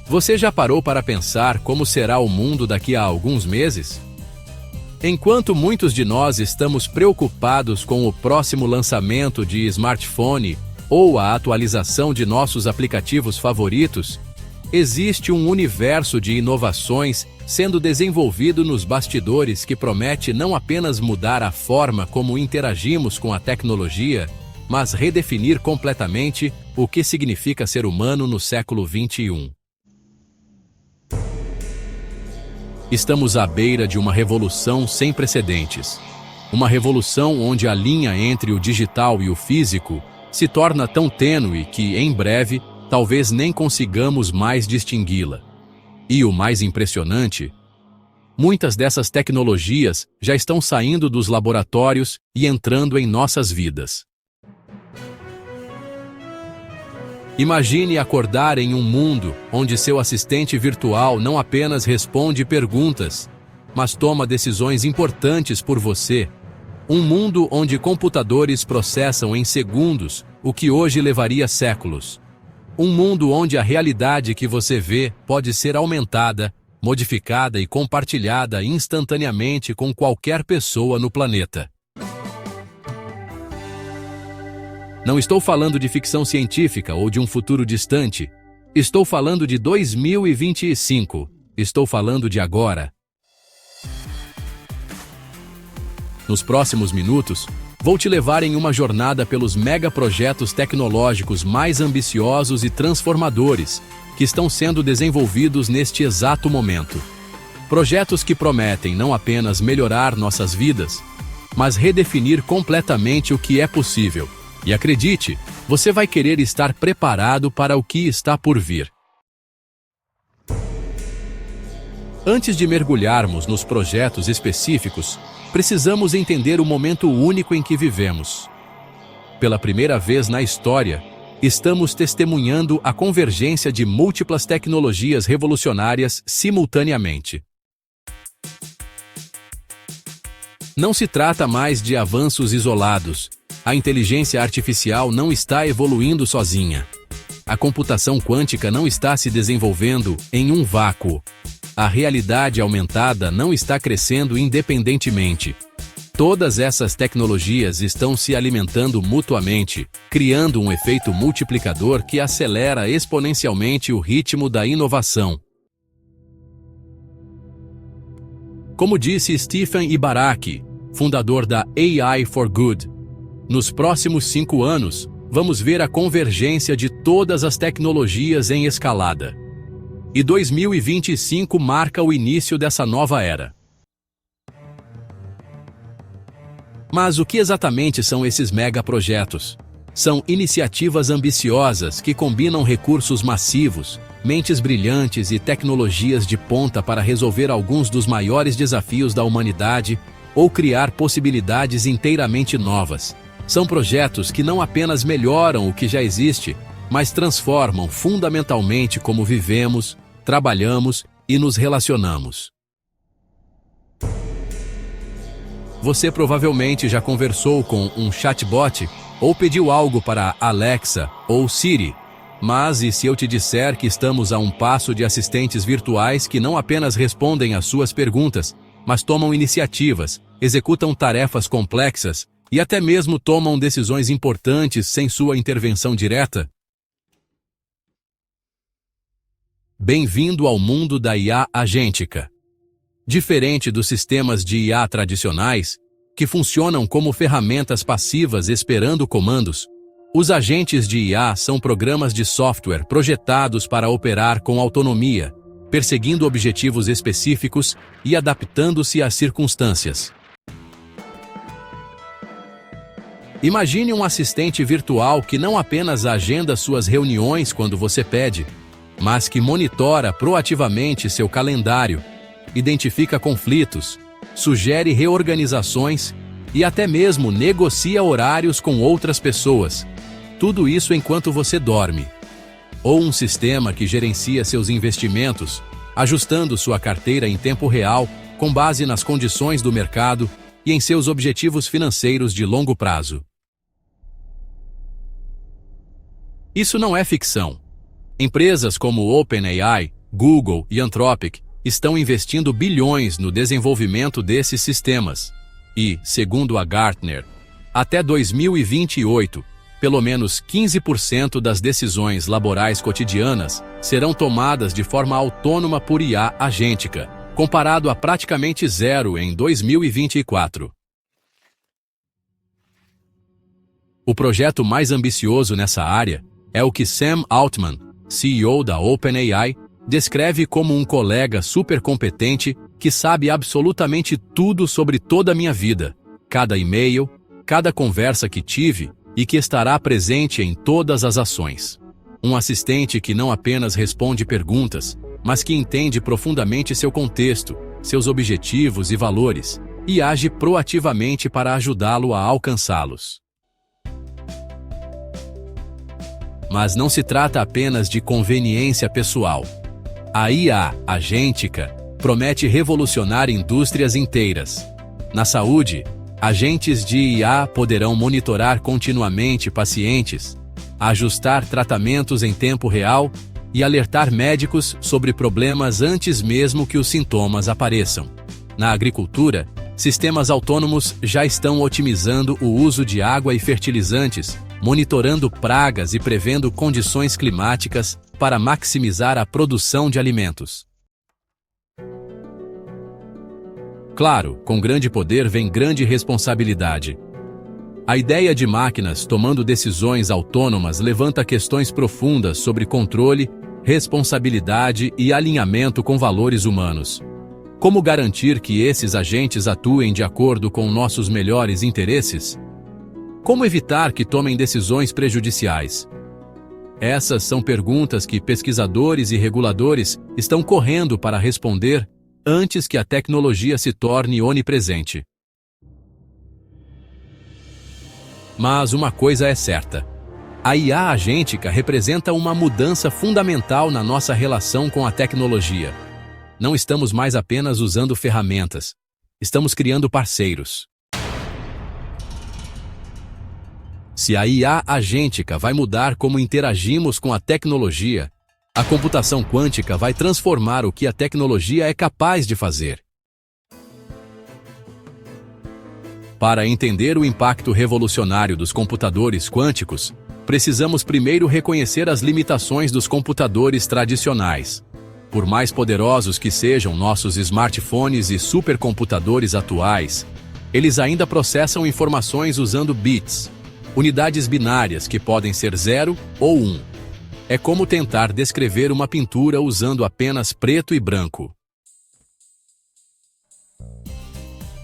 Você já parou para pensar como será o mundo daqui a alguns meses? Enquanto muitos de nós estamos preocupados com o próximo lançamento de smartphone ou a atualização de nossos aplicativos favoritos, existe um universo de inovações sendo desenvolvido nos bastidores que promete não apenas mudar a forma como interagimos com a tecnologia, mas redefinir completamente o que significa ser humano no século XXI. Estamos à beira de uma revolução sem precedentes. Uma revolução onde a linha entre o digital e o físico se torna tão tênue que, em breve, talvez nem consigamos mais distingui-la. E o mais impressionante, muitas dessas tecnologias já estão saindo dos laboratórios e entrando em nossas vidas. Imagine acordar em um mundo onde seu assistente virtual não apenas responde perguntas, mas toma decisões importantes por você. Um mundo onde computadores processam em segundos o que hoje levaria séculos. Um mundo onde a realidade que você vê pode ser aumentada, modificada e compartilhada instantaneamente com qualquer pessoa no planeta. Não estou falando de ficção científica ou de um futuro distante. Estou falando de 2025. Estou falando de agora. Nos próximos minutos, vou te levar em uma jornada pelos megaprojetos tecnológicos mais ambiciosos e transformadores que estão sendo desenvolvidos neste exato momento. Projetos que prometem não apenas melhorar nossas vidas, mas redefinir completamente o que é possível. E acredite, você vai querer estar preparado para o que está por vir. Antes de mergulharmos nos projetos específicos, precisamos entender o momento único em que vivemos. Pela primeira vez na história, estamos testemunhando a convergência de múltiplas tecnologias revolucionárias simultaneamente. Não se trata mais de avanços isolados. A inteligência artificial não está evoluindo sozinha. A computação quântica não está se desenvolvendo em um vácuo. A realidade aumentada não está crescendo independentemente. Todas essas tecnologias estão se alimentando mutuamente, criando um efeito multiplicador que acelera exponencialmente o ritmo da inovação. Como disse Stephen Ibaraki, fundador da AI for Good, nos próximos 5 anos, vamos ver a convergência de todas as tecnologias em escalada. E 2025 marca o início dessa nova era. Mas o que exatamente são esses megaprojetos? São iniciativas ambiciosas que combinam recursos massivos, mentes brilhantes e tecnologias de ponta para resolver alguns dos maiores desafios da humanidade ou criar possibilidades inteiramente novas. São projetos que não apenas melhoram o que já existe, mas transformam fundamentalmente como vivemos, trabalhamos e nos relacionamos. Você provavelmente já conversou com um chatbot ou pediu algo para Alexa ou Siri. Mas e se eu te disser que estamos a um passo de assistentes virtuais que não apenas respondem às suas perguntas, mas tomam iniciativas, executam tarefas complexas, e até mesmo tomam decisões importantes sem sua intervenção direta? Bem-vindo ao mundo da IA agêntica. Diferente dos sistemas de IA tradicionais, que funcionam como ferramentas passivas esperando comandos, os agentes de IA são programas de software projetados para operar com autonomia, perseguindo objetivos específicos e adaptando-se às circunstâncias. Imagine um assistente virtual que não apenas agenda suas reuniões quando você pede, mas que monitora proativamente seu calendário, identifica conflitos, sugere reorganizações e até mesmo negocia horários com outras pessoas. Tudo isso enquanto você dorme. Ou um sistema que gerencia seus investimentos, ajustando sua carteira em tempo real, com base nas condições do mercado e em seus objetivos financeiros de longo prazo. Isso não é ficção. Empresas como OpenAI, Google e Anthropic estão investindo bilhões no desenvolvimento desses sistemas. E, segundo a Gartner, até 2028, pelo menos 15% das decisões laborais cotidianas serão tomadas de forma autônoma por IA agêntica, comparado a praticamente zero em 2024. O projeto mais ambicioso nessa área é o que Sam Altman, CEO da OpenAI, descreve como um colega supercompetente que sabe absolutamente tudo sobre toda a minha vida, cada e-mail, cada conversa que tive e que estará presente em todas as ações. Um assistente que não apenas responde perguntas, mas que entende profundamente seu contexto, seus objetivos e valores, e age proativamente para ajudá-lo a alcançá-los. Mas não se trata apenas de conveniência pessoal. A IA agêntica promete revolucionar indústrias inteiras. Na saúde, agentes de IA poderão monitorar continuamente pacientes, ajustar tratamentos em tempo real e alertar médicos sobre problemas antes mesmo que os sintomas apareçam. Na agricultura, sistemas autônomos já estão otimizando o uso de água e fertilizantes, monitorando pragas e prevendo condições climáticas para maximizar a produção de alimentos. Claro, com grande poder vem grande responsabilidade. A ideia de máquinas tomando decisões autônomas levanta questões profundas sobre controle, responsabilidade e alinhamento com valores humanos. Como garantir que esses agentes atuem de acordo com nossos melhores interesses? Como evitar que tomem decisões prejudiciais? Essas são perguntas que pesquisadores e reguladores estão correndo para responder antes que a tecnologia se torne onipresente. Mas uma coisa é certa: a IA agêntica representa uma mudança fundamental na nossa relação com a tecnologia. Não estamos mais apenas usando ferramentas, estamos criando parceiros. Se a IA agêntica vai mudar como interagimos com a tecnologia, a computação quântica vai transformar o que a tecnologia é capaz de fazer. Para entender o impacto revolucionário dos computadores quânticos, precisamos primeiro reconhecer as limitações dos computadores tradicionais. Por mais poderosos que sejam nossos smartphones e supercomputadores atuais, eles ainda processam informações usando bits, unidades binárias que podem ser 0 ou 1. É como tentar descrever uma pintura usando apenas preto e branco.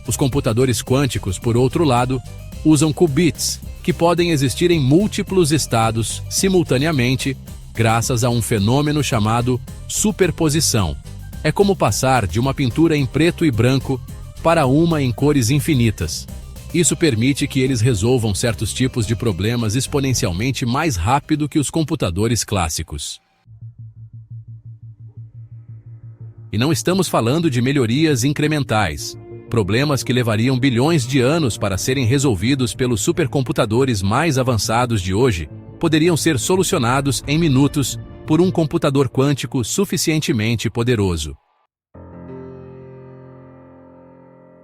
Os computadores quânticos, por outro lado, usam qubits, que podem existir em múltiplos estados simultaneamente, graças a um fenômeno chamado superposição. É como passar de uma pintura em preto e branco para uma em cores infinitas. Isso permite que eles resolvam certos tipos de problemas exponencialmente mais rápido que os computadores clássicos. E não estamos falando de melhorias incrementais. Problemas que levariam bilhões de anos para serem resolvidos pelos supercomputadores mais avançados de hoje poderiam ser solucionados em minutos por um computador quântico suficientemente poderoso.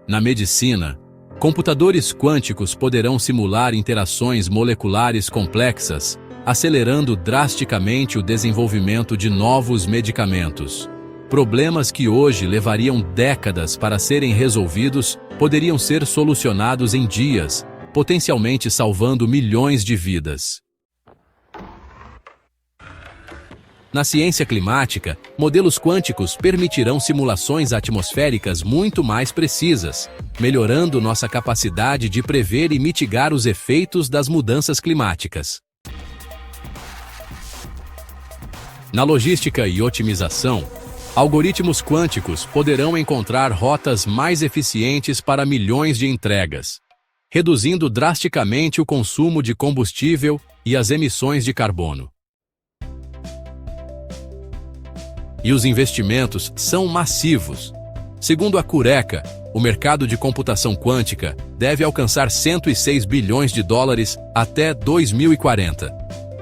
Na medicina, computadores quânticos poderão simular interações moleculares complexas, acelerando drasticamente o desenvolvimento de novos medicamentos. Problemas que hoje levariam décadas para serem resolvidos poderiam ser solucionados em dias, potencialmente salvando milhões de vidas. Na ciência climática, modelos quânticos permitirão simulações atmosféricas muito mais precisas, melhorando nossa capacidade de prever e mitigar os efeitos das mudanças climáticas. Na logística e otimização, algoritmos quânticos poderão encontrar rotas mais eficientes para milhões de entregas, reduzindo drasticamente o consumo de combustível e as emissões de carbono. E os investimentos são massivos. Segundo a Cureca, o mercado de computação quântica deve alcançar 106 bilhões de dólares até 2040.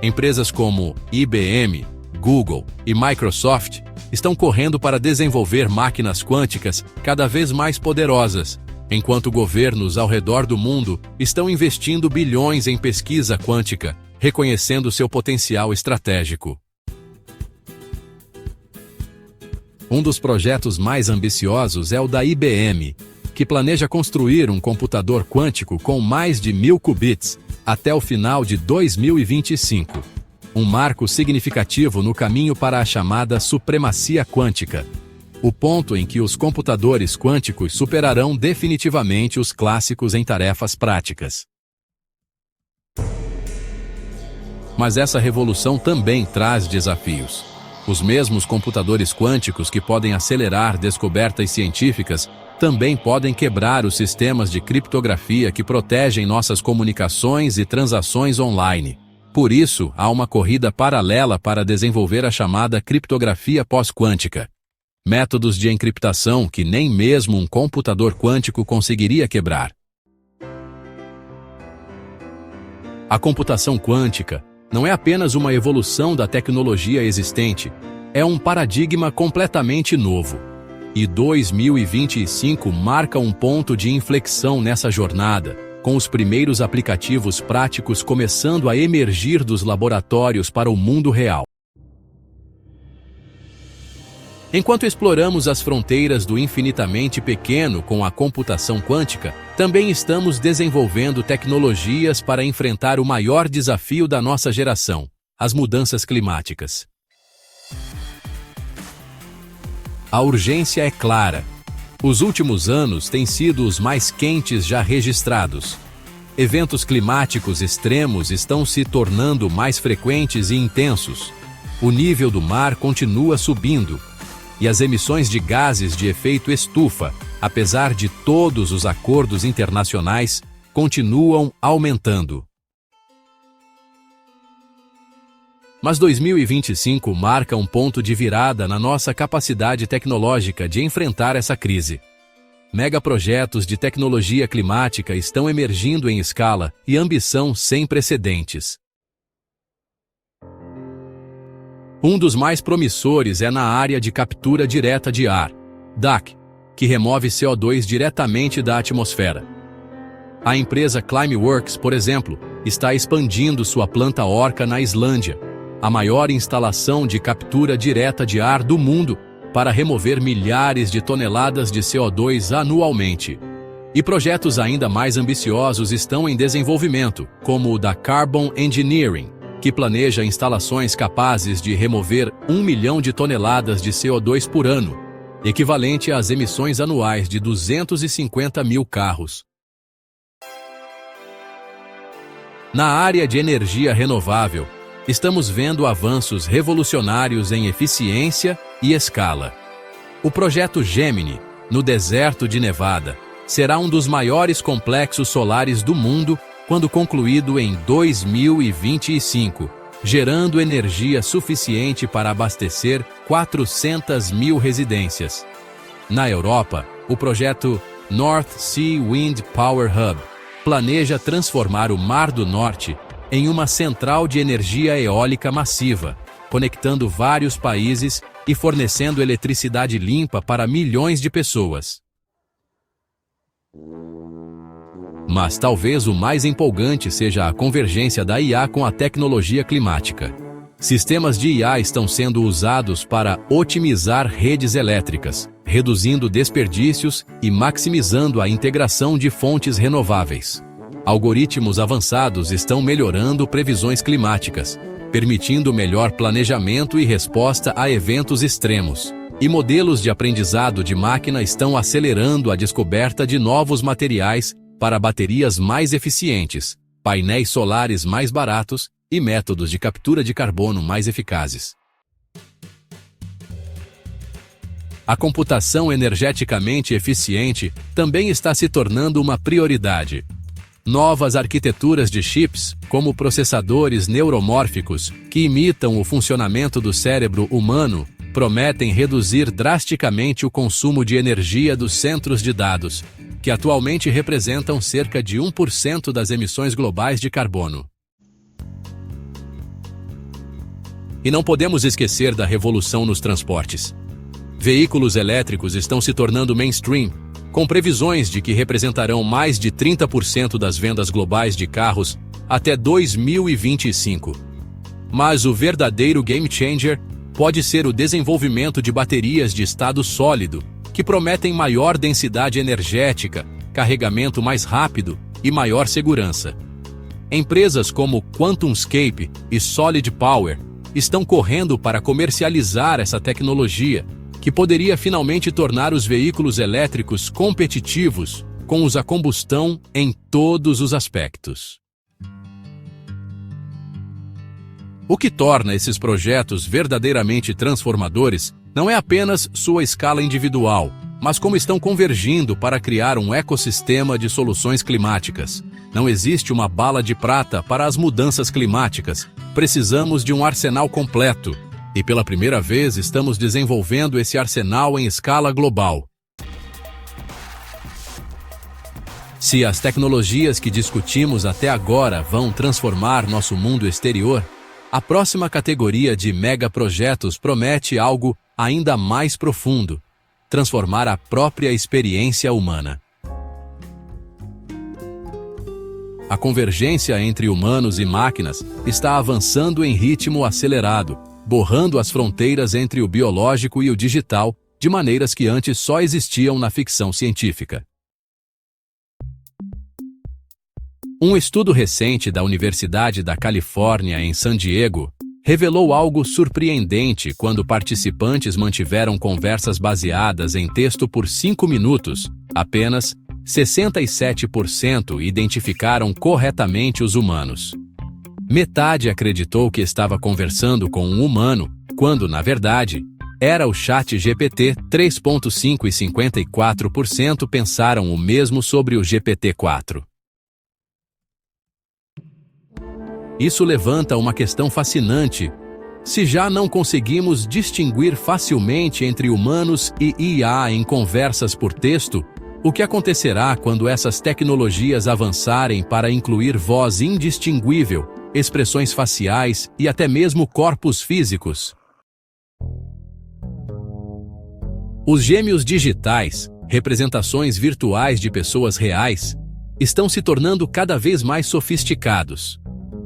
Empresas como IBM, Google e Microsoft estão correndo para desenvolver máquinas quânticas cada vez mais poderosas, enquanto governos ao redor do mundo estão investindo bilhões em pesquisa quântica, reconhecendo seu potencial estratégico. Um dos projetos mais ambiciosos é o da IBM, que planeja construir um computador quântico com mais de 1000 qubits até o final de 2025. Um marco significativo no caminho para a chamada supremacia quântica, o ponto em que os computadores quânticos superarão definitivamente os clássicos em tarefas práticas. Mas essa revolução também traz desafios. Os mesmos computadores quânticos que podem acelerar descobertas científicas também podem quebrar os sistemas de criptografia que protegem nossas comunicações e transações online. Por isso, há uma corrida paralela para desenvolver a chamada criptografia pós-quântica. Métodos de encriptação que nem mesmo um computador quântico conseguiria quebrar. A computação quântica não é apenas uma evolução da tecnologia existente, é um paradigma completamente novo. E 2025 marca um ponto de inflexão nessa jornada, com os primeiros aplicativos práticos começando a emergir dos laboratórios para o mundo real. Enquanto exploramos as fronteiras do infinitamente pequeno com a computação quântica, também estamos desenvolvendo tecnologias para enfrentar o maior desafio da nossa geração, as mudanças climáticas. A urgência é clara. Os últimos anos têm sido os mais quentes já registrados. Eventos climáticos extremos estão se tornando mais frequentes e intensos. O nível do mar continua subindo. E as emissões de gases de efeito estufa, apesar de todos os acordos internacionais, continuam aumentando. Mas 2025 marca um ponto de virada na nossa capacidade tecnológica de enfrentar essa crise. Megaprojetos de tecnologia climática estão emergindo em escala e ambição sem precedentes. Um dos mais promissores é na área de captura direta de ar, DAC, que remove CO2 diretamente da atmosfera. A empresa Climeworks, por exemplo, está expandindo sua planta Orca na Islândia, a maior instalação de captura direta de ar do mundo, para remover milhares de toneladas de CO2 anualmente. E projetos ainda mais ambiciosos estão em desenvolvimento, como o da Carbon Engineering, que planeja instalações capazes de remover 1 milhão de toneladas de CO2 por ano, equivalente às emissões anuais de 250 mil carros. Na área de energia renovável, estamos vendo avanços revolucionários em eficiência e escala. O projeto Gemini, no deserto de Nevada, será um dos maiores complexos solares do mundo quando concluído em 2025, gerando energia suficiente para abastecer 400 mil residências. Na Europa, o projeto North Sea Wind Power Hub planeja transformar o Mar do Norte em uma central de energia eólica massiva, conectando vários países e fornecendo eletricidade limpa para milhões de pessoas. Mas talvez o mais empolgante seja a convergência da IA com a tecnologia climática. Sistemas de IA estão sendo usados para otimizar redes elétricas, reduzindo desperdícios e maximizando a integração de fontes renováveis. Algoritmos avançados estão melhorando previsões climáticas, permitindo melhor planejamento e resposta a eventos extremos. E modelos de aprendizado de máquina estão acelerando a descoberta de novos materiais para baterias mais eficientes, painéis solares mais baratos e métodos de captura de carbono mais eficazes. A computação energeticamente eficiente também está se tornando uma prioridade. Novas arquiteturas de chips, como processadores neuromórficos, que imitam o funcionamento do cérebro humano, prometem reduzir drasticamente o consumo de energia dos centros de dados, que atualmente representam cerca de 1% das emissões globais de carbono. E não podemos esquecer da revolução nos transportes. Veículos elétricos estão se tornando mainstream, com previsões de que representarão mais de 30% das vendas globais de carros até 2025. Mas o verdadeiro game changer pode ser o desenvolvimento de baterias de estado sólido, que prometem maior densidade energética, carregamento mais rápido e maior segurança. Empresas como QuantumScape e Solid Power estão correndo para comercializar essa tecnologia, que poderia finalmente tornar os veículos elétricos competitivos com os a combustão em todos os aspectos. O que torna esses projetos verdadeiramente transformadores não é apenas sua escala individual, mas como estão convergindo para criar um ecossistema de soluções climáticas. Não existe uma bala de prata para as mudanças climáticas. Precisamos de um arsenal completo. E pela primeira vez estamos desenvolvendo esse arsenal em escala global. Se as tecnologias que discutimos até agora vão transformar nosso mundo exterior, a próxima categoria de megaprojetos promete algo ainda mais profundo: transformar a própria experiência humana. A convergência entre humanos e máquinas está avançando em ritmo acelerado, borrando as fronteiras entre o biológico e o digital, de maneiras que antes só existiam na ficção científica. Um estudo recente da Universidade da Califórnia, em San Diego, revelou algo surpreendente quando participantes mantiveram conversas baseadas em texto por 5 minutos. Apenas 67% identificaram corretamente os humanos. Metade acreditou que estava conversando com um humano, quando, na verdade, era o ChatGPT. 3,5% e 54% pensaram o mesmo sobre o GPT-4. Isso levanta uma questão fascinante. Se já não conseguimos distinguir facilmente entre humanos e IA em conversas por texto, o que acontecerá quando essas tecnologias avançarem para incluir voz indistinguível, expressões faciais e até mesmo corpos físicos? Os gêmeos digitais, representações virtuais de pessoas reais, estão se tornando cada vez mais sofisticados.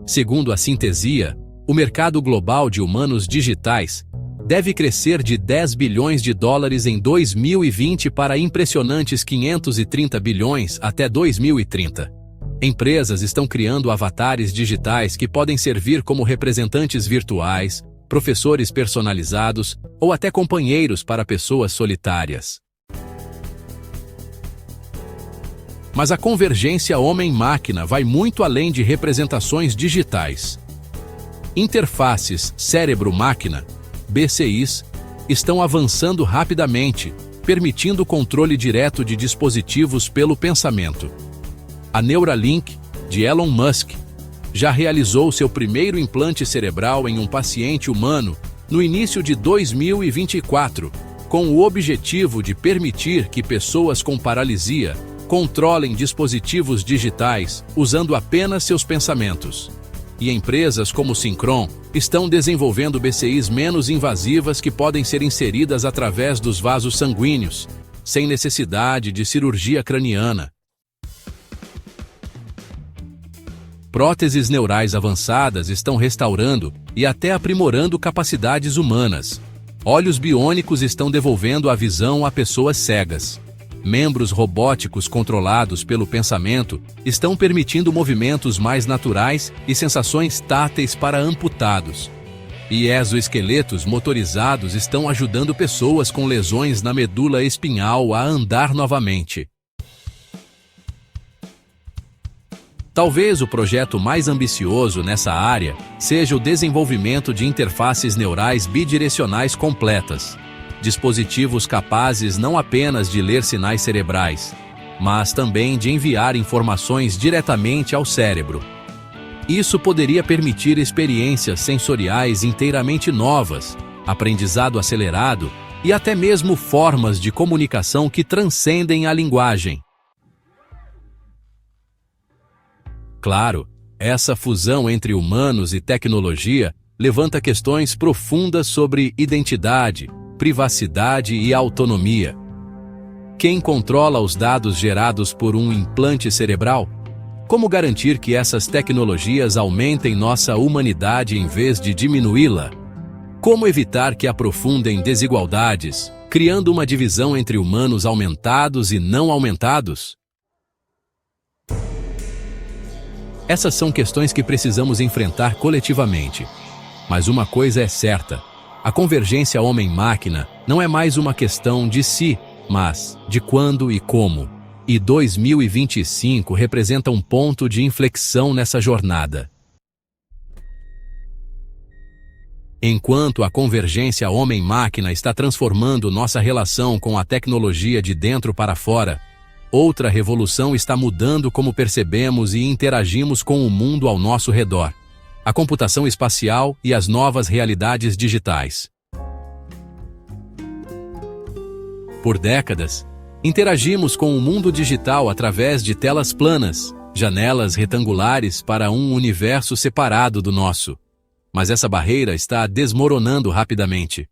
Segundo a Sintesia, o mercado global de humanos digitais deve crescer de 10 bilhões de dólares em 2020 para impressionantes 530 bilhões até 2030. Empresas estão criando avatares digitais que podem servir como representantes virtuais, professores personalizados ou até companheiros para pessoas solitárias. Mas a convergência homem-máquina vai muito além de representações digitais. Interfaces cérebro-máquina, BCIs, estão avançando rapidamente, permitindo o controle direto de dispositivos pelo pensamento. A Neuralink, de Elon Musk, já realizou seu primeiro implante cerebral em um paciente humano no início de 2024, com o objetivo de permitir que pessoas com paralisia controlem dispositivos digitais usando apenas seus pensamentos. E empresas como Synchron estão desenvolvendo BCIs menos invasivas que podem ser inseridas através dos vasos sanguíneos, sem necessidade de cirurgia craniana. Próteses neurais avançadas estão restaurando e até aprimorando capacidades humanas. Olhos biônicos estão devolvendo a visão a pessoas cegas. Membros robóticos controlados pelo pensamento estão permitindo movimentos mais naturais e sensações táteis para amputados. E exoesqueletos motorizados estão ajudando pessoas com lesões na medula espinhal a andar novamente. Talvez o projeto mais ambicioso nessa área seja o desenvolvimento de interfaces neurais bidirecionais completas. Dispositivos capazes não apenas de ler sinais cerebrais, mas também de enviar informações diretamente ao cérebro. Isso poderia permitir experiências sensoriais inteiramente novas, aprendizado acelerado e até mesmo formas de comunicação que transcendem a linguagem. Claro, essa fusão entre humanos e tecnologia levanta questões profundas sobre identidade, privacidade e autonomia. Quem controla os dados gerados por um implante cerebral? Como garantir que essas tecnologias aumentem nossa humanidade em vez de diminuí-la? Como evitar que aprofundem desigualdades, criando uma divisão entre humanos aumentados e não aumentados? Essas são questões que precisamos enfrentar coletivamente. Mas uma coisa é certa: a convergência homem-máquina não é mais uma questão de se, mas de quando e como. E 2025 representa um ponto de inflexão nessa jornada. Enquanto a convergência homem-máquina está transformando nossa relação com a tecnologia de dentro para fora, outra revolução está mudando como percebemos e interagimos com o mundo ao nosso redor: a computação espacial e as novas realidades digitais. Por décadas, interagimos com o mundo digital através de telas planas, janelas retangulares para um universo separado do nosso. Mas essa barreira está desmoronando rapidamente.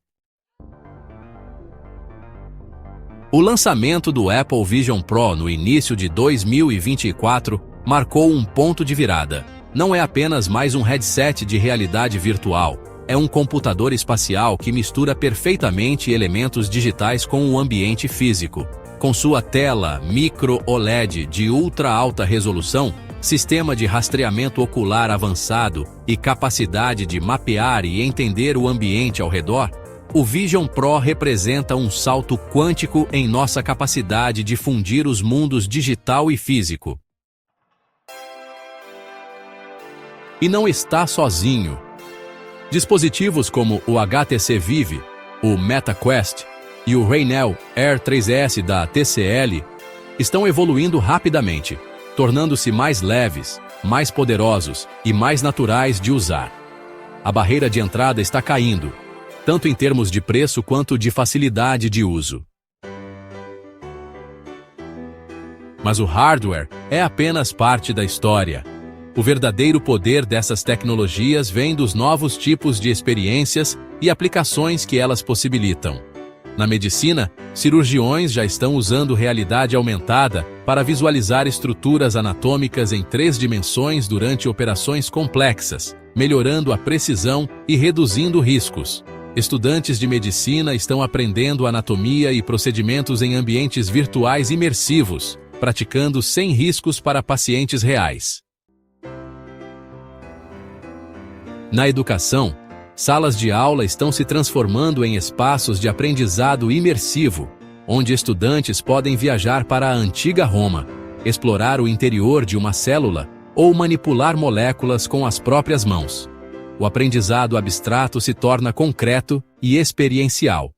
O lançamento do Apple Vision Pro no início de 2024 marcou um ponto de virada. Não é apenas mais um headset de realidade virtual, é um computador espacial que mistura perfeitamente elementos digitais com o ambiente físico. Com sua tela micro OLED de ultra alta resolução, sistema de rastreamento ocular avançado e capacidade de mapear e entender o ambiente ao redor, o Vision Pro representa um salto quântico em nossa capacidade de fundir os mundos digital e físico. E não está sozinho. Dispositivos como o HTC Vive, o Meta Quest e o Raynel Air 3S da TCL estão evoluindo rapidamente, tornando-se mais leves, mais poderosos e mais naturais de usar. A barreira de entrada está caindo, tanto em termos de preço quanto de facilidade de uso. Mas o hardware é apenas parte da história. O verdadeiro poder dessas tecnologias vem dos novos tipos de experiências e aplicações que elas possibilitam. Na medicina, cirurgiões já estão usando realidade aumentada para visualizar estruturas anatômicas em 3 dimensões durante operações complexas, melhorando a precisão e reduzindo riscos. Estudantes de medicina estão aprendendo anatomia e procedimentos em ambientes virtuais imersivos, praticando sem riscos para pacientes reais. Na educação, salas de aula estão se transformando em espaços de aprendizado imersivo, onde estudantes podem viajar para a antiga Roma, explorar o interior de uma célula ou manipular moléculas com as próprias mãos. O aprendizado abstrato se torna concreto e experiencial.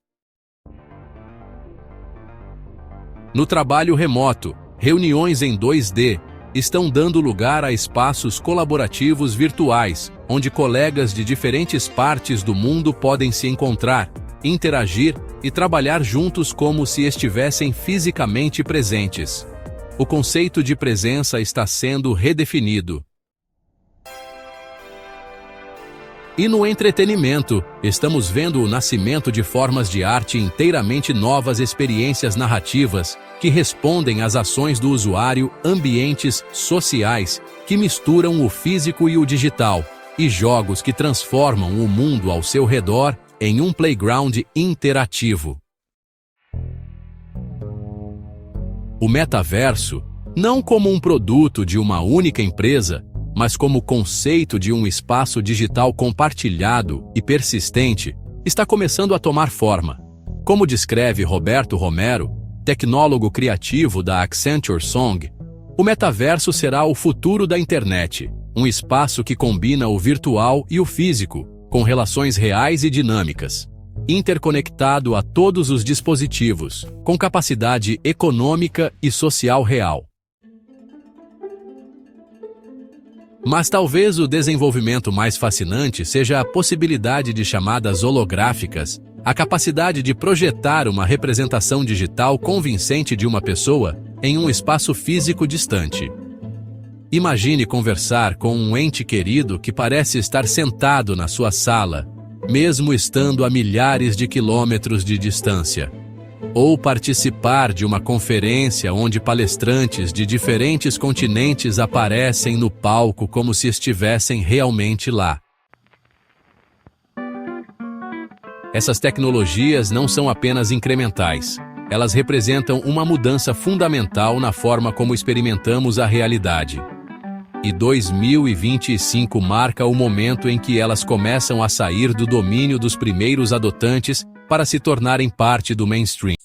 No trabalho remoto, reuniões em 2D estão dando lugar a espaços colaborativos virtuais, onde colegas de diferentes partes do mundo podem se encontrar, interagir e trabalhar juntos como se estivessem fisicamente presentes. O conceito de presença está sendo redefinido. E no entretenimento, estamos vendo o nascimento de formas de arte inteiramente novas, experiências narrativas que respondem às ações do usuário, ambientes sociais que misturam o físico e o digital, e jogos que transformam o mundo ao seu redor em um playground interativo. O metaverso, não como um produto de uma única empresa, mas como conceito de um espaço digital compartilhado e persistente, está começando a tomar forma. Como descreve Roberto Romero, tecnólogo criativo da Accenture Song, o metaverso será o futuro da internet, um espaço que combina o virtual e o físico, com relações reais e dinâmicas, interconectado a todos os dispositivos, com capacidade econômica e social real. Mas talvez o desenvolvimento mais fascinante seja a possibilidade de chamadas holográficas, a capacidade de projetar uma representação digital convincente de uma pessoa em um espaço físico distante. Imagine conversar com um ente querido que parece estar sentado na sua sala, mesmo estando a milhares de quilômetros de distância. Ou participar de uma conferência onde palestrantes de diferentes continentes aparecem no palco como se estivessem realmente lá. Essas tecnologias não são apenas incrementais. Elas representam uma mudança fundamental na forma como experimentamos a realidade. E 2025 marca o momento em que elas começam a sair do domínio dos primeiros adotantes para se tornarem parte do mainstream.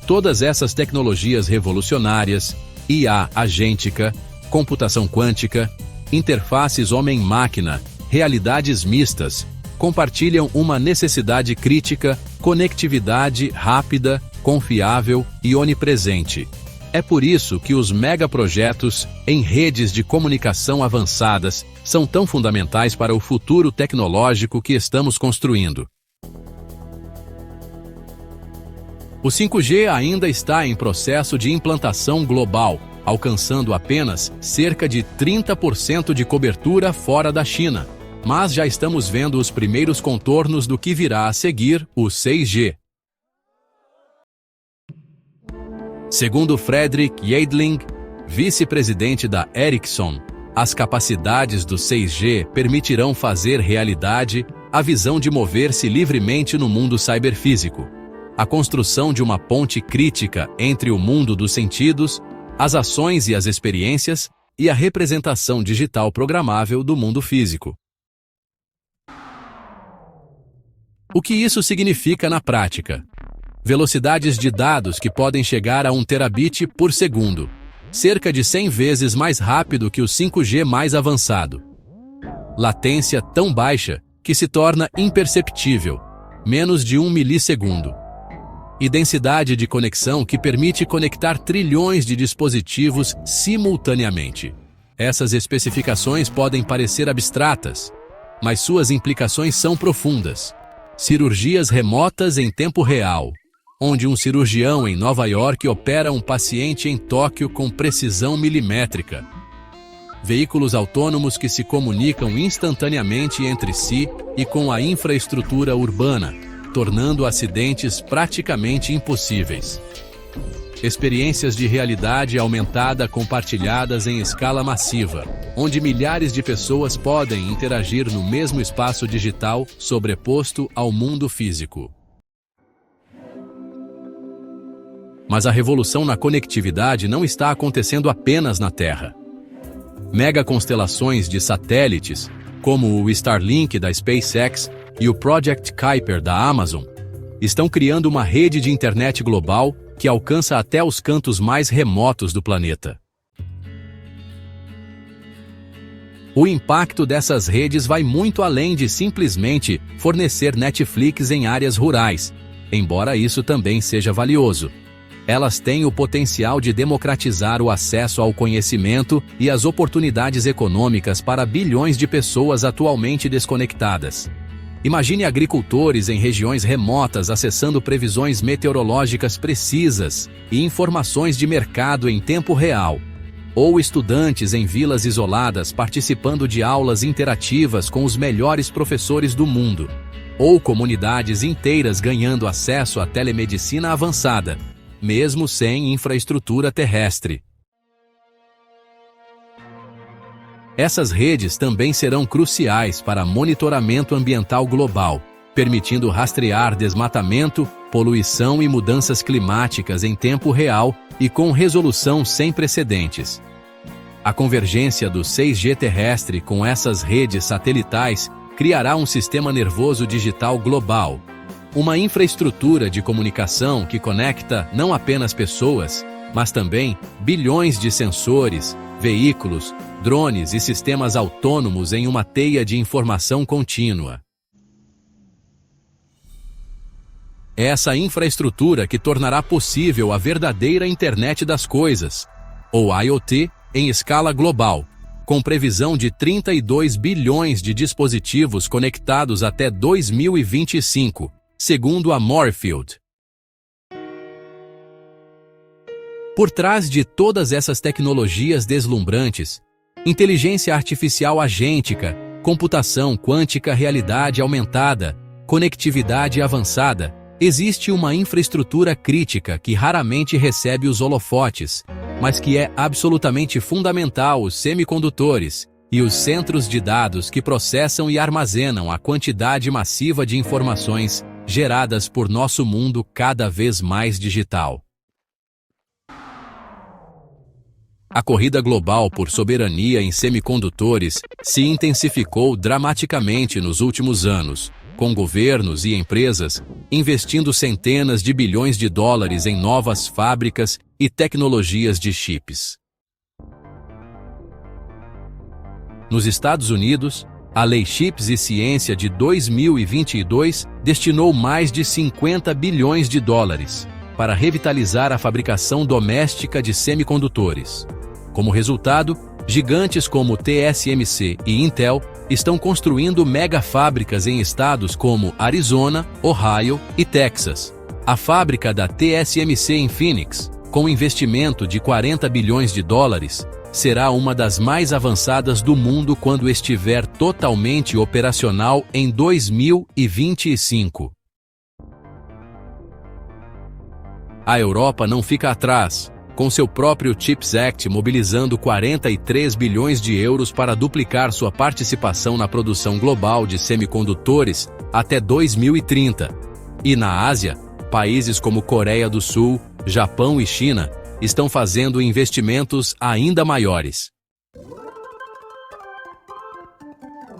Todas essas tecnologias revolucionárias, IA agêntica, computação quântica, interfaces homem-máquina, realidades mistas, compartilham uma necessidade crítica: conectividade rápida, confiável e onipresente. É por isso que os megaprojetos em redes de comunicação avançadas são tão fundamentais para o futuro tecnológico que estamos construindo. O 5G ainda está em processo de implantação global, alcançando apenas cerca de 30% de cobertura fora da China. Mas já estamos vendo os primeiros contornos do que virá a seguir, o 6G. Segundo Fredrik Jedling, vice-presidente da Ericsson, as capacidades do 6G permitirão fazer realidade a visão de mover-se livremente no mundo cyberfísico, a construção de uma ponte crítica entre o mundo dos sentidos, as ações e as experiências, e a representação digital programável do mundo físico. O que isso significa na prática? Velocidades de dados que podem chegar a 1 terabit por segundo, cerca de 100 vezes mais rápido que o 5G mais avançado. Latência tão baixa que se torna imperceptível, menos de 1 milissegundo. E densidade de conexão que permite conectar trilhões de dispositivos simultaneamente. Essas especificações podem parecer abstratas, mas suas implicações são profundas. Cirurgias remotas em tempo real, onde um cirurgião em Nova York opera um paciente em Tóquio com precisão milimétrica. Veículos autônomos que se comunicam instantaneamente entre si e com a infraestrutura urbana, tornando acidentes praticamente impossíveis. Experiências de realidade aumentada compartilhadas em escala massiva, onde milhares de pessoas podem interagir no mesmo espaço digital sobreposto ao mundo físico. Mas a revolução na conectividade não está acontecendo apenas na Terra. Megaconstelações de satélites, como o Starlink da SpaceX e o Project Kuiper da Amazon, estão criando uma rede de internet global que alcança até os cantos mais remotos do planeta. O impacto dessas redes vai muito além de simplesmente fornecer Netflix em áreas rurais, embora isso também seja valioso. Elas têm o potencial de democratizar o acesso ao conhecimento e as oportunidades econômicas para bilhões de pessoas atualmente desconectadas. Imagine agricultores em regiões remotas acessando previsões meteorológicas precisas e informações de mercado em tempo real, ou estudantes em vilas isoladas participando de aulas interativas com os melhores professores do mundo, ou comunidades inteiras ganhando acesso à telemedicina avançada, mesmo sem infraestrutura terrestre. Essas redes também serão cruciais para monitoramento ambiental global, permitindo rastrear desmatamento, poluição e mudanças climáticas em tempo real e com resolução sem precedentes. A convergência do 6G terrestre com essas redes satelitais criará um sistema nervoso digital global, uma infraestrutura de comunicação que conecta não apenas pessoas, mas também bilhões de sensores, veículos, drones e sistemas autônomos em uma teia de informação contínua. Essa infraestrutura que tornará possível a verdadeira Internet das Coisas, ou IoT, em escala global, com previsão de 32 bilhões de dispositivos conectados até 2025, segundo a Moorfield. Por trás de todas essas tecnologias deslumbrantes, inteligência artificial agêntica, computação quântica, realidade aumentada, conectividade avançada, existe uma infraestrutura crítica que raramente recebe os holofotes, mas que é absolutamente fundamental: os semicondutores e os centros de dados que processam e armazenam a quantidade massiva de informações geradas por nosso mundo cada vez mais digital. A corrida global por soberania em semicondutores se intensificou dramaticamente nos últimos anos, com governos e empresas investindo centenas de bilhões de dólares em novas fábricas e tecnologias de chips. Nos Estados Unidos, a Lei Chips e Ciência de 2022 destinou mais de 50 bilhões de dólares para revitalizar a fabricação doméstica de semicondutores. Como resultado, gigantes como TSMC e Intel estão construindo megafábricas em estados como Arizona, Ohio e Texas. A fábrica da TSMC em Phoenix, com investimento de 40 bilhões de dólares, será uma das mais avançadas do mundo quando estiver totalmente operacional em 2025. A Europa não fica atrás, com seu próprio Chips Act mobilizando 43 bilhões de euros para duplicar sua participação na produção global de semicondutores até 2030. E na Ásia, países como Coreia do Sul, Japão e China estão fazendo investimentos ainda maiores.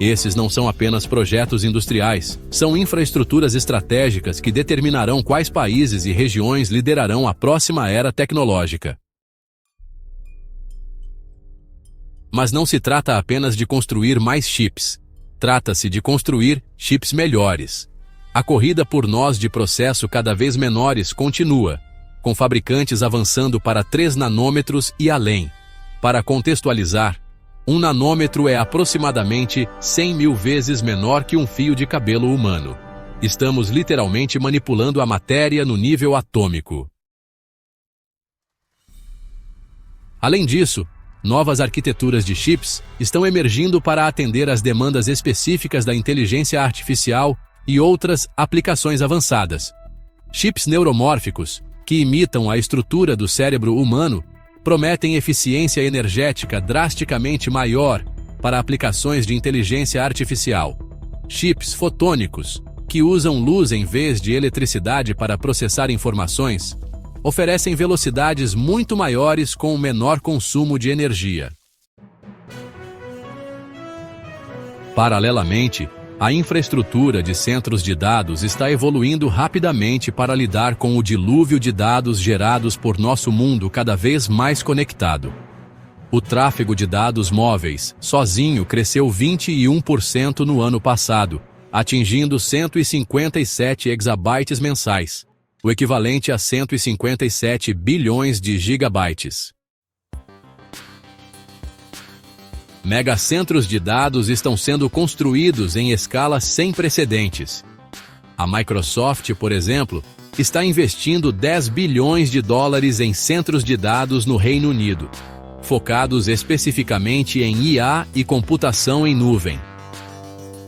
Esses não são apenas projetos industriais, são infraestruturas estratégicas que determinarão quais países e regiões liderarão a próxima era tecnológica. Mas não se trata apenas de construir mais chips. Trata-se de construir chips melhores. A corrida por nós de processo cada vez menores continua, com fabricantes avançando para 3 nanômetros e além. Para contextualizar, 1 nanômetro é aproximadamente 100 mil vezes menor que um fio de cabelo humano. Estamos literalmente manipulando a matéria no nível atômico. Além disso, novas arquiteturas de chips estão emergindo para atender às demandas específicas da inteligência artificial e outras aplicações avançadas. Chips neuromórficos, que imitam a estrutura do cérebro humano, prometem eficiência energética drasticamente maior para aplicações de inteligência artificial. Chips fotônicos, que usam luz em vez de eletricidade para processar informações, oferecem velocidades muito maiores com o menor consumo de energia. Paralelamente, a infraestrutura de centros de dados está evoluindo rapidamente para lidar com o dilúvio de dados gerados por nosso mundo cada vez mais conectado. O tráfego de dados móveis, sozinho, cresceu 21% no ano passado, atingindo 157 exabytes mensais, o equivalente a 157 bilhões de gigabytes. Megacentros de dados estão sendo construídos em escala sem precedentes. A Microsoft, por exemplo, está investindo 10 bilhões de dólares em centros de dados no Reino Unido, focados especificamente em IA e computação em nuvem.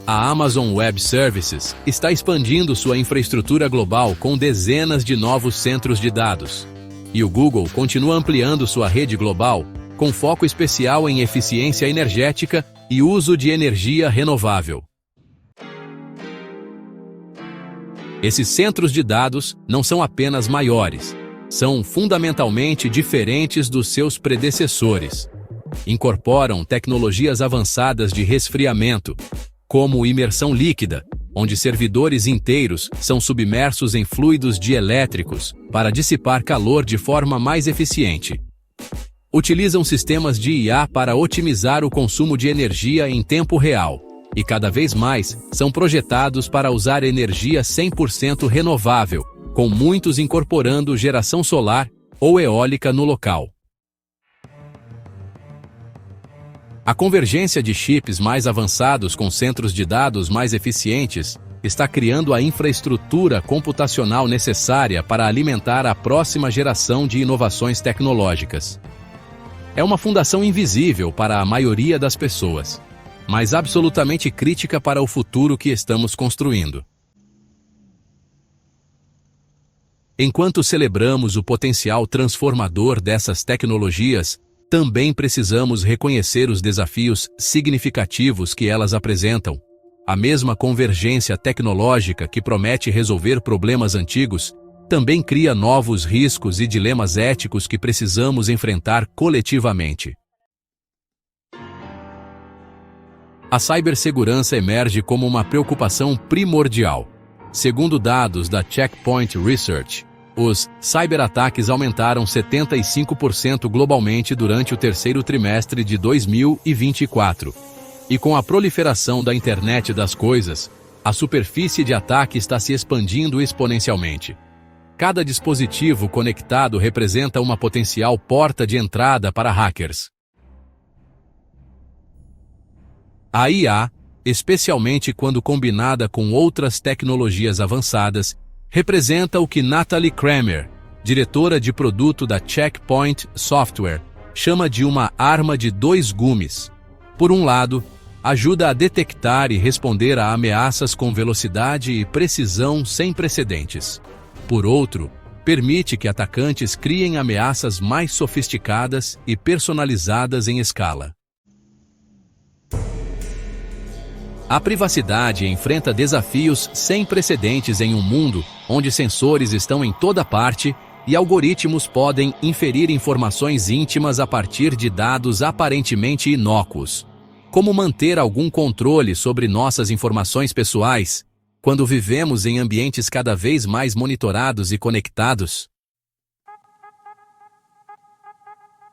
A Amazon Web Services está expandindo sua infraestrutura global com dezenas de novos centros de dados. E o Google continua ampliando sua rede global, com foco especial em eficiência energética e uso de energia renovável. Esses centros de dados não são apenas maiores, são fundamentalmente diferentes dos seus predecessores. Incorporam tecnologias avançadas de resfriamento, como imersão líquida, onde servidores inteiros são submersos em fluidos dielétricos para dissipar calor de forma mais eficiente. Utilizam sistemas de IA para otimizar o consumo de energia em tempo real, e cada vez mais são projetados para usar energia 100% renovável, com muitos incorporando geração solar ou eólica no local. A convergência de chips mais avançados com centros de dados mais eficientes está criando a infraestrutura computacional necessária para alimentar a próxima geração de inovações tecnológicas. É uma fundação invisível para a maioria das pessoas, mas absolutamente crítica para o futuro que estamos construindo. Enquanto celebramos o potencial transformador dessas tecnologias, também precisamos reconhecer os desafios significativos que elas apresentam. A mesma convergência tecnológica que promete resolver problemas antigos também cria novos riscos e dilemas éticos que precisamos enfrentar coletivamente. A cibersegurança emerge como uma preocupação primordial. Segundo dados da Checkpoint Research, os cyberataques aumentaram 75% globalmente durante o terceiro trimestre de 2024. E com a proliferação da internet das coisas, a superfície de ataque está se expandindo exponencialmente. Cada dispositivo conectado representa uma potencial porta de entrada para hackers. A IA, especialmente quando combinada com outras tecnologias avançadas, representa o que Natalie Kramer, diretora de produto da Checkpoint Software, chama de uma arma de dois gumes. Por um lado, ajuda a detectar e responder a ameaças com velocidade e precisão sem precedentes. Por outro, permite que atacantes criem ameaças mais sofisticadas e personalizadas em escala. A privacidade enfrenta desafios sem precedentes em um mundo onde sensores estão em toda parte e algoritmos podem inferir informações íntimas a partir de dados aparentemente inócuos. Como manter algum controle sobre nossas informações pessoais quando vivemos em ambientes cada vez mais monitorados e conectados?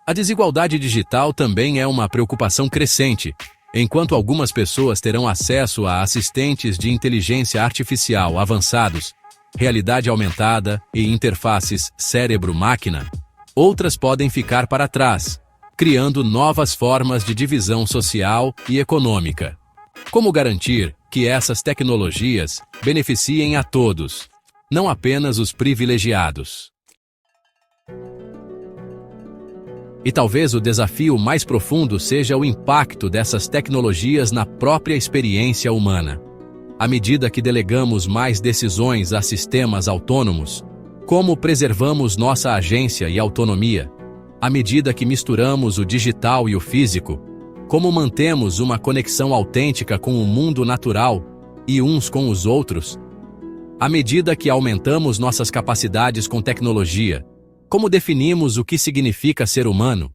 A desigualdade digital também é uma preocupação crescente. Enquanto algumas pessoas terão acesso a assistentes de inteligência artificial avançados, realidade aumentada e interfaces cérebro-máquina, outras podem ficar para trás, criando novas formas de divisão social e econômica. Como garantir que essas tecnologias beneficiem a todos, não apenas os privilegiados? E talvez o desafio mais profundo seja o impacto dessas tecnologias na própria experiência humana. À medida que delegamos mais decisões a sistemas autônomos, como preservamos nossa agência e autonomia? À medida que misturamos o digital e o físico, como mantemos uma conexão autêntica com o mundo natural e uns com os outros? À medida que aumentamos nossas capacidades com tecnologia, como definimos o que significa ser humano?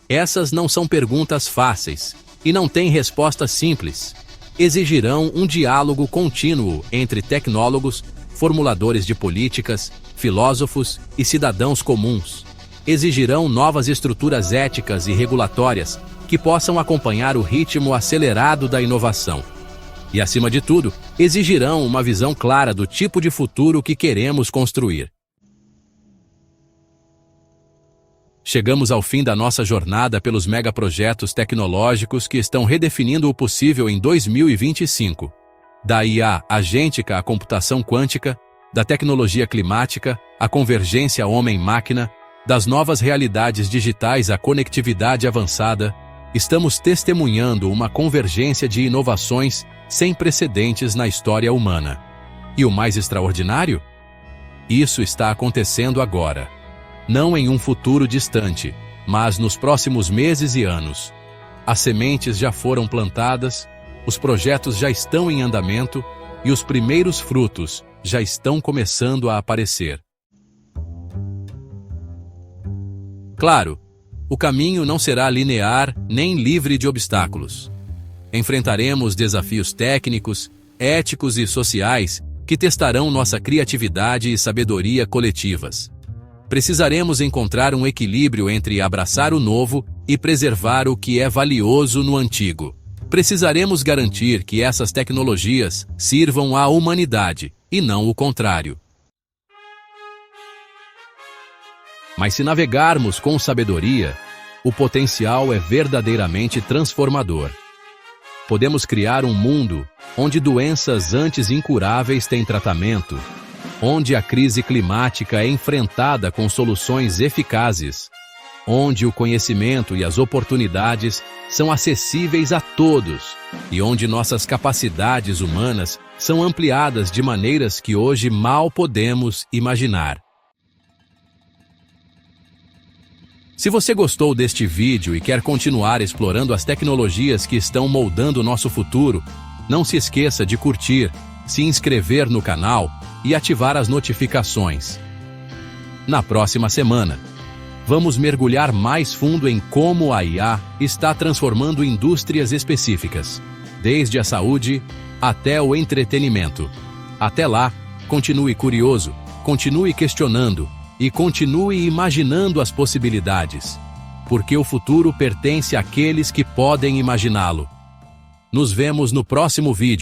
Essas não são perguntas fáceis e não têm respostas simples. Exigirão um diálogo contínuo entre tecnólogos, formuladores de políticas, filósofos e cidadãos comuns. Exigirão novas estruturas éticas e regulatórias que possam acompanhar o ritmo acelerado da inovação. E, acima de tudo, exigirão uma visão clara do tipo de futuro que queremos construir. Chegamos ao fim da nossa jornada pelos megaprojetos tecnológicos que estão redefinindo o possível em 2025. Da IA agêntica à computação quântica, da tecnologia climática à convergência homem-máquina, das novas realidades digitais à conectividade avançada, estamos testemunhando uma convergência de inovações sem precedentes na história humana. E o mais extraordinário? Isso está acontecendo agora. Não em um futuro distante, mas nos próximos meses e anos. As sementes já foram plantadas, os projetos já estão em andamento e os primeiros frutos já estão começando a aparecer. Claro, o caminho não será linear nem livre de obstáculos. Enfrentaremos desafios técnicos, éticos e sociais que testarão nossa criatividade e sabedoria coletivas. Precisaremos encontrar um equilíbrio entre abraçar o novo e preservar o que é valioso no antigo. Precisaremos garantir que essas tecnologias sirvam à humanidade e não o contrário. Mas se navegarmos com sabedoria, o potencial é verdadeiramente transformador. podemos criar um mundo onde doenças antes incuráveis têm tratamento, onde a crise climática é enfrentada com soluções eficazes, onde o conhecimento e as oportunidades são acessíveis a todos e onde nossas capacidades humanas são ampliadas de maneiras que hoje mal podemos imaginar. Se você gostou deste vídeo e quer continuar explorando as tecnologias que estão moldando o nosso futuro, não se esqueça de curtir, se inscrever no canal e ativar as notificações. Na próxima semana, vamos mergulhar mais fundo em como a IA está transformando indústrias específicas, desde a saúde até o entretenimento. Até lá, continue curioso, continue questionando e continue imaginando as possibilidades, porque o futuro pertence àqueles que podem imaginá-lo. Nos vemos no próximo vídeo.